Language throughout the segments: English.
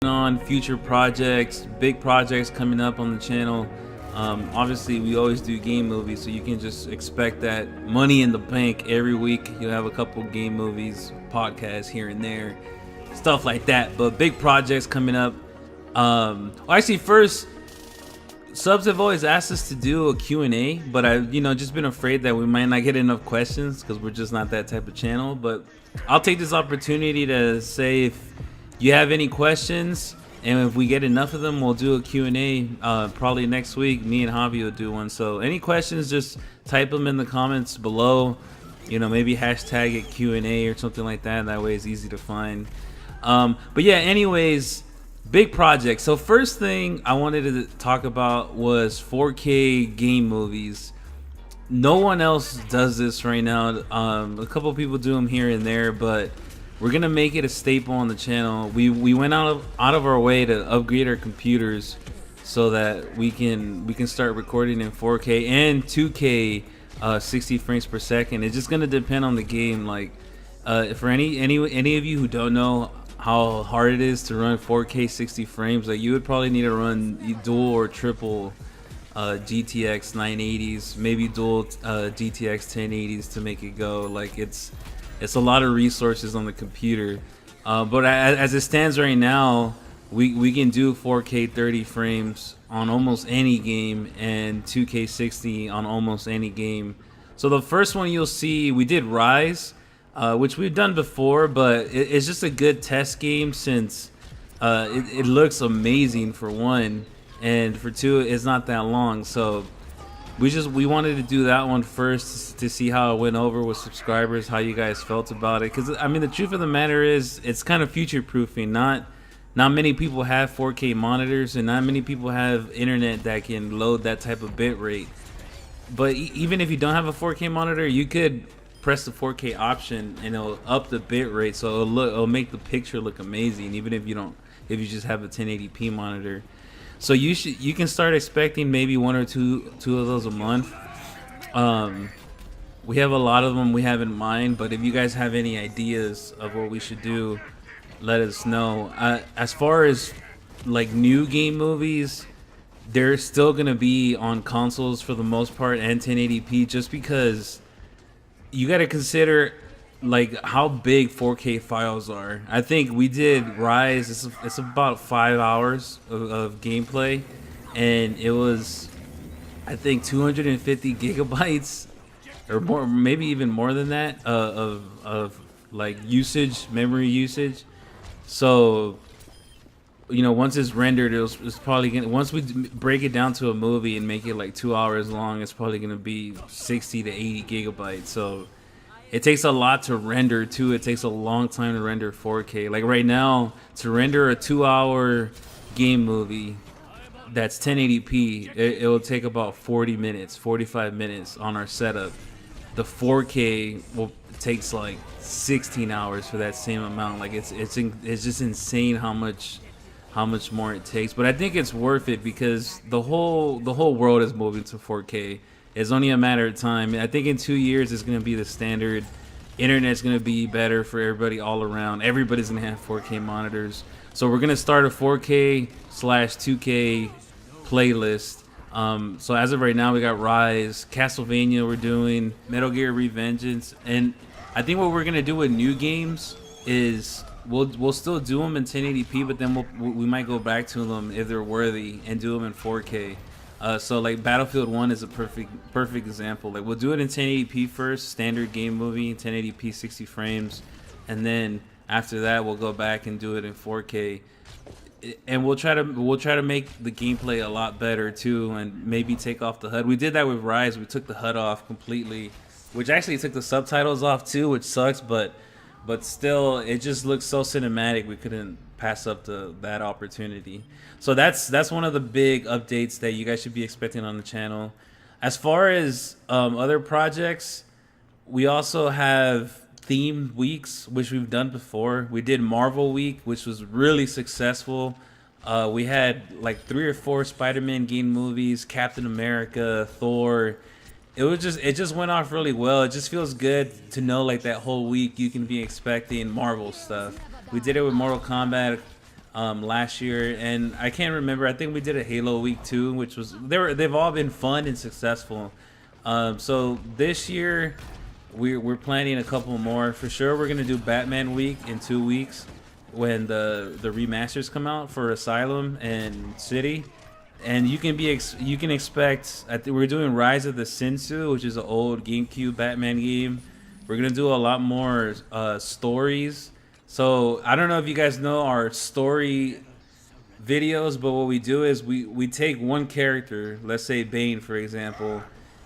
On future projects, big projects coming up on the channel. Obviously, we always do game movies, so you can just expect that money in the bank every week. You'll have a couple game movies, podcasts here and there, stuff like that. But big projects coming up. Actually, first, subs have always asked us to do a Q&A, but I've just been afraid that we might not get enough questions because we're just not that type of channel. But I'll take this opportunity to say if you have any questions, and if we get enough of them, we'll do a Q&A probably next week. Me and Javi will do one. So any questions, just type them in the comments below. Maybe hashtag it Q&A or something like that. That way it's easy to find. But yeah, anyways, big project. So first thing I wanted to talk about was 4K game movies. No one else does this right now. A couple people do them here and there, but we're gonna make it a staple on the channel. We went out of our way to upgrade our computers so that we can start recording in 4K and 2K 60 frames per second. It's just gonna depend on the game. Like for any of you who don't know how hard it is to run 4K 60 frames, like you would probably need to run dual or triple GTX 980s, maybe dual GTX 1080s to make it go. Like it's a lot of resources on the computer, but as it stands right now, we can do 4K 30 frames on almost any game and 2K 60 on almost any game. So the first one you'll see, we did Rise, which we've done before, but it's just a good test game since it looks amazing for one, and for two, it's not that long. So we wanted to do that one first to see how it went over with subscribers, how you guys felt about it. Because I mean, the truth of the matter is, it's kind of future proofing. Not many people have 4K monitors, and not many people have internet that can load that type of bit rate. But even if you don't have a 4K monitor, you could press the 4K option and it'll up the bit rate, so it'll make the picture look amazing, even if you just have a 1080p monitor. So you can start expecting maybe one or two of those a month. We have a lot of them we have in mind, but if you guys have any ideas of what we should do, let us know. As far as like new game movies, they're still gonna be on consoles for the most part and 1080p, just because you got to consider like how big 4K files are. I think we did Rise. It's about 5 hours of gameplay, and it was, I think, 250 gigabytes or more, maybe even more than that, of like memory usage. So once it's rendered, it's probably gonna, once we break it down to a movie and make it like 2 hours long, it's probably gonna be 60 to 80 gigabytes. So it takes a lot to render too. It takes a long time to render 4K. Like right now, to render a 2-hour game movie that's 1080p, it will take about 40 minutes, 45 minutes on our setup. The 4K takes like 16 hours for that same amount. Like it's just insane how much more it takes. But I think it's worth it because the whole world is moving to 4K. It's only a matter of time. I think in 2 years it's going to be the standard. Internet's going to be better for everybody all around. Everybody's going to have 4K monitors. So we're going to start a 4K/2K playlist. So as of right now, we got Rise, Castlevania we're doing, Metal Gear Revengeance. And I think what we're going to do with new games is we'll still do them in 1080p, but then we might go back to them if they're worthy and do them in 4K. So like Battlefield 1 is a perfect example. Like we'll do it in 1080p first, standard game movie, 1080p 60 frames, and then after that we'll go back and do it in 4K. And we'll try to make the gameplay a lot better too, and maybe take off the HUD. We did that with Rise. We took the HUD off completely, which actually took the subtitles off too, which sucks, but still it just looks so cinematic. We couldn't pass up that opportunity. So that's one of the big updates that you guys should be expecting on the channel. As far as other projects, we also have themed weeks, which we've done before. We did Marvel Week, which was really successful. We had like 3 or 4 Spider-Man game movies, Captain America, Thor. It just went off really well. It just feels good to know like that whole week you can be expecting Marvel stuff. We did it with Mortal Kombat. last year, and I can't remember. I think we did a Halo week too, which was they've all been fun and successful. So this year we're planning a couple more for sure. We're gonna do Batman week in 2 weeks when the remasters come out for Asylum and City. And you can you can expect. We're doing Rise of the Sensu, which is an old GameCube Batman game. We're gonna do a lot more stories. So I don't know if you guys know our story videos, but what we do is we take one character, let's say Bane for example,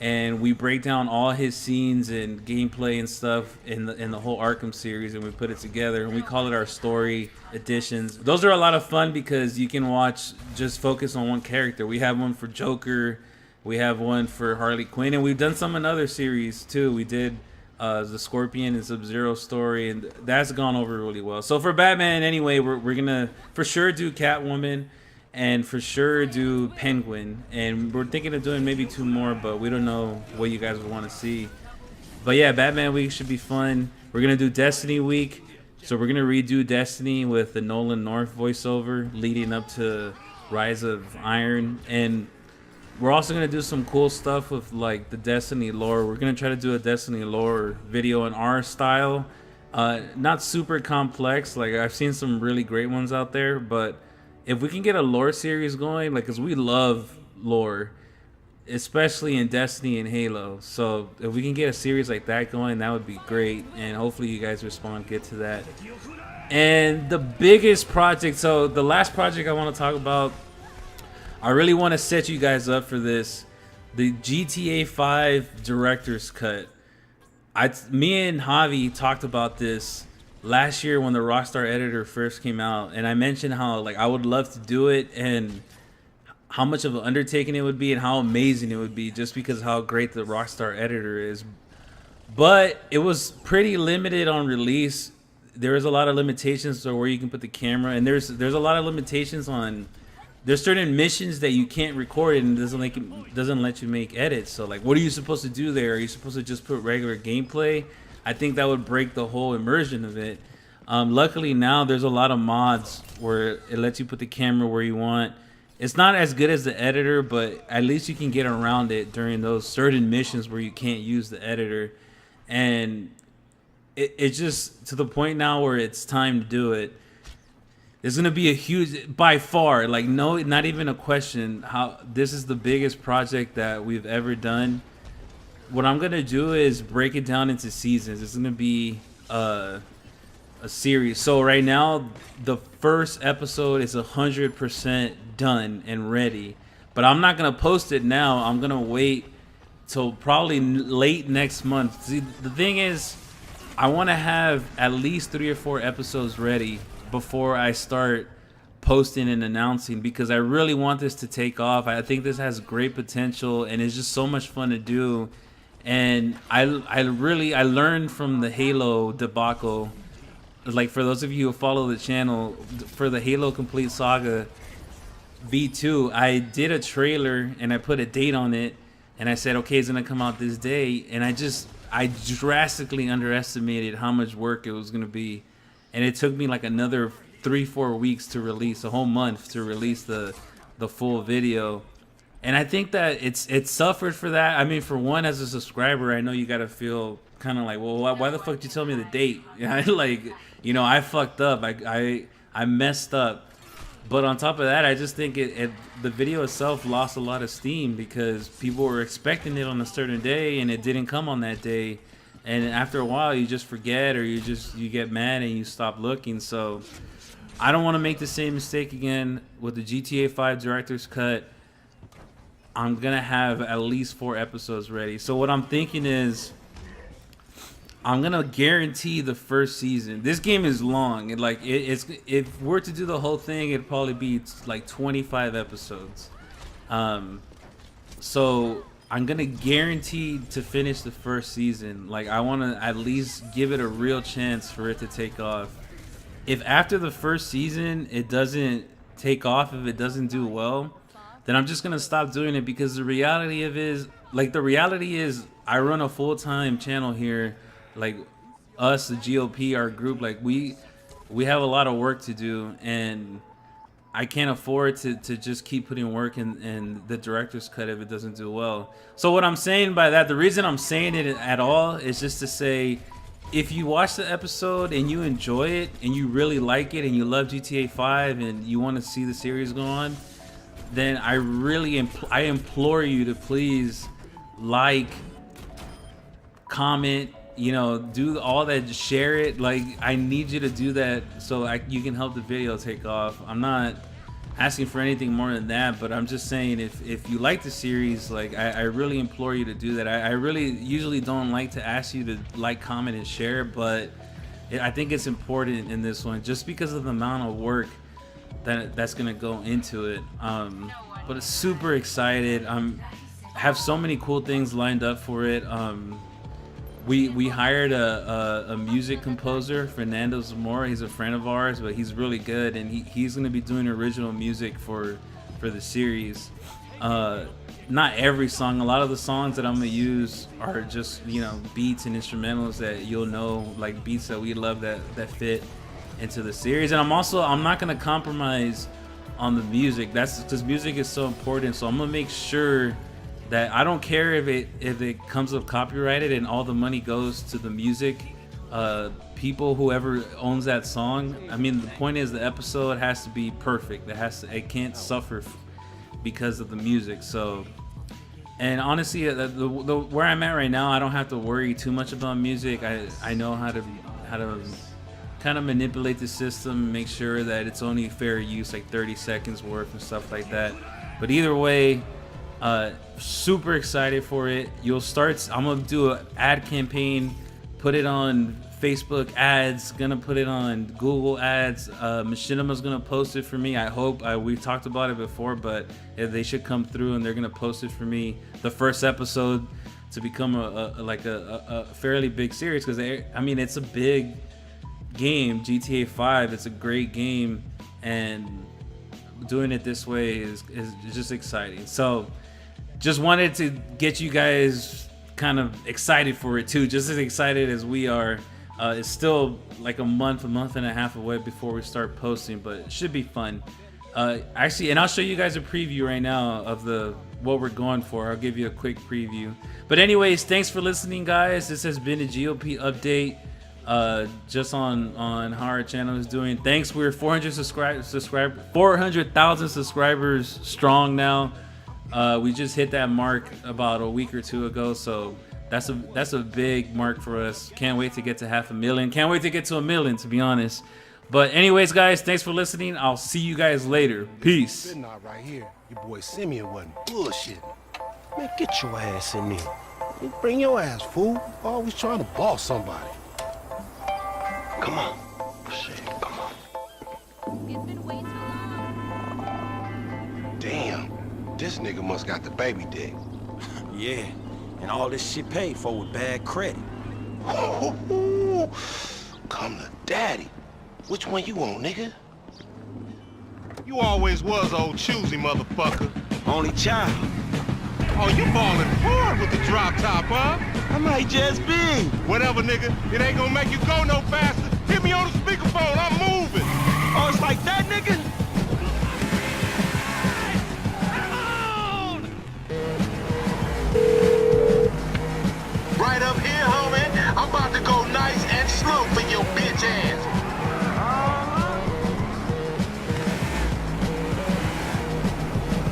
and we break down all his scenes and gameplay and stuff in the whole Arkham series, and we put it together and we call it our story editions. Those are a lot of fun because you can watch, just focus on one character. We have one for Joker, we have one for Harley Quinn, and we've done some in other series too. We did the Scorpion and Sub-Zero story, and that's gone over really well. So for Batman anyway, we're gonna for sure do Catwoman and for sure do Penguin, and we're thinking of doing maybe 2 more, but we don't know what you guys would want to see. But yeah, Batman week should be fun. We're gonna do Destiny week, so we're gonna redo Destiny with the Nolan North voiceover leading up to Rise of Iron, and we're also gonna do some cool stuff with like the Destiny lore. We're gonna try to do a Destiny lore video in our style, not super complex. Like I've seen some really great ones out there, but if we can get a lore series going, like, cause we love lore, especially in Destiny and Halo. So if we can get a series like that going, that would be great. And hopefully you guys respond good to that. And the biggest project, so the last project I want to talk about, I really want to set you guys up for this. The GTA 5 director's cut. Me and Javi talked about this last year when the Rockstar editor first came out, and I mentioned how like I would love to do it and how much of an undertaking it would be and how amazing it would be just because of how great the Rockstar editor is. But it was pretty limited on release. There was a lot of limitations to where you can put the camera, and there's a lot of limitations on. There's certain missions that you can't record and doesn't let you make edits. So like, what are you supposed to do there? Are you supposed to just put regular gameplay? I think that would break the whole immersion of it. Luckily now there's a lot of mods where it lets you put the camera where you want. It's not as good as the editor, but at least you can get around it during those certain missions where you can't use the editor. And it's just to the point now where it's time to do it. There's gonna be a huge, by far, like no, not even a question, how this is the biggest project that we've ever done. What I'm gonna do is break it down into seasons. It's gonna be a series. So right now, the first episode is 100% done and ready, but I'm not gonna post it now. I'm gonna wait till probably late next month. See, the thing is, I want to have at least 3 or 4 episodes ready before I start posting and announcing, because I really want this to take off. I think this has great potential and it's just so much fun to do. And I learned from the Halo debacle. Like, for those of you who follow the channel, for the Halo Complete Saga V2, I did a trailer and I put a date on it and I said, okay, it's gonna come out this day, and I drastically underestimated how much work it was gonna be, and it took me like another 3-4 weeks to release, a whole month to release the full video. And I think that it suffered for that. I mean, for one, as a subscriber, I know you gotta feel kind of like, well, why the fuck did you tell me the date? Like, you know, I fucked up. I messed up. But on top of that, I just think the video itself lost a lot of steam because people were expecting it on a certain day and it didn't come on that day. And after a while, you just forget, or you get mad and you stop looking. So I don't want to make the same mistake again with the GTA 5 director's cut. I'm going to have at least 4 episodes ready. So what I'm thinking is, I'm going to guarantee the first season. This game is long. If we're to do the whole thing, it'd probably be like 25 episodes. So I'm going to guarantee to finish the first season. Like, I want to at least give it a real chance for it to take off. If after the first season it doesn't take off, if it doesn't do well, then I'm just going to stop doing it, because the reality is I run a full-time channel here. Like, us, the GLP, our group, like we have a lot of work to do, and I can't afford to just keep putting work in the director's cut if it doesn't do well. So what I'm saying by that, the reason I'm saying it at all is just to say, if you watch the episode and you enjoy it and you really like it and you love GTA 5 and you want to see the series go on, then I really I implore you to please like, comment, you know, do all that, just share it. Like, I need you to do that so you can help the video take off. I'm not asking for anything more than that, but I'm just saying, if you like the series, like, I really implore you to do that. I really usually don't like to ask you to like, comment, and share, but I think it's important in this one just because of the amount of work that's gonna go into it. But it's super excited. Have so many cool things lined up for it. We hired a music composer, Fernando Zamora. He's a friend of ours, but he's really good, and he's going to be doing original music for the series. Not every song. A lot of the songs that I'm going to use are just, you know, beats and instrumentals that you'll know, like beats that we love that fit into the series. And I'm not going to compromise on the music. That's because music is so important. So I'm going to make sure that I don't care if it comes up copyrighted and all the money goes to the music people, whoever owns that song. I mean, the point is the episode has to be perfect. It can't suffer because of the music. So, and honestly, where I'm at right now, I don't have to worry too much about music. I know how to kind of manipulate the system, make sure that it's only fair use, like 30 seconds worth and stuff like that. But either way, super excited for it. I'm gonna do an ad campaign, put it on Facebook ads, gonna put it on Google ads. Machinima's gonna post it for me. I hope. We've talked about it before, but they should come through and they're gonna post it for me. The first episode to become a fairly big series, because I mean, it's a big game, GTA 5. It's a great game, and doing it this way is just exciting. So just wanted to get you guys kind of excited for it too, just as excited as we are. It's still like a month and a half away before we start posting, but it should be fun. Actually, and I'll show you guys a preview right now of what we're going for. I'll give you a quick preview. But anyways, thanks for listening, guys. This has been a GLP update, just on how our channel is doing. Thanks. We're 400,000 subscribers strong now. We just hit that mark about a week or two ago, so that's a big mark for us. Can't wait to get to 500,000. Can't wait to get to 1 million, to be honest. But anyways, guys, thanks for listening. I'll see you guys later. Peace. Right here. Your boy Simeon wasn't bullshitting. Man, get your ass in there. Bring your ass, fool. Always trying to boss somebody. Come on. Shit, come on. It's been way too long. Damn. This nigga must got the baby dick. Yeah, and all this shit paid for with bad credit. Come to daddy. Which one you want, nigga? You always was old choosy, motherfucker. Only child. Oh, you ballin' hard with the drop top, huh? I might just be. Whatever, nigga. It ain't gonna make you go no faster. Hit me on the speakerphone. I'm moving. Oh, it's like that, nigga? Right up here, homie. I'm about to go nice and slow for your bitch ass.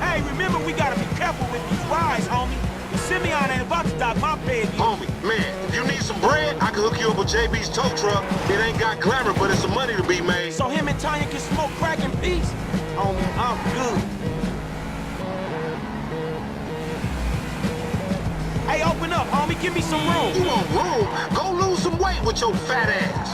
Hey, remember, we gotta be careful with these rides, homie. Simeon ain't about to dock my pay again. Homie, man, if you need some bread, I can hook you up with JB's tow truck. It ain't got glamour, but it's some money to be made. So him and Tanya can smoke crack in peace? Homie, I'm good. Hey, open up, homie. Give me some room. You want room? Go lose some weight with your fat ass.